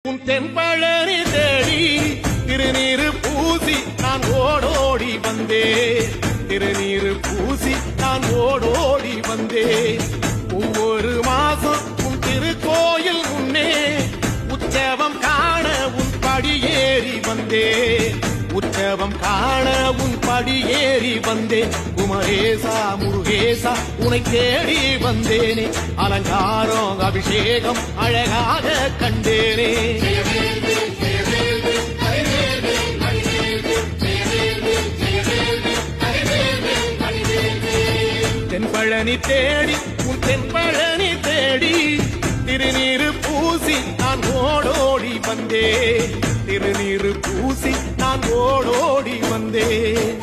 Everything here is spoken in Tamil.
உன் தென்பழனி தேடி திருநீரு பூசி நான் ஓடோடி வந்தேன். திருநீரு பூசி நான் ஓடோடி வந்தேன். ஒவ்வொரு மாசம் உன் திருக்கோயில் முன்னே உற்சவம் காண உன் படியேறி வந்தேன். உற்சவம் காண உன் படியேறி வந்தேன். குமரேசா முருகேசா உனை தேடி வந்தேனே. அலங்காரம் அபிஷேகம் அழகாக கண்டேனே. தென்பழனி தேடி உன் தென்பழனி தேடி திருநீரு பூசி நான் ஓடோடி வந்தேன். திருநீரு பூசி நான் ஓடோடி வந்தேன்.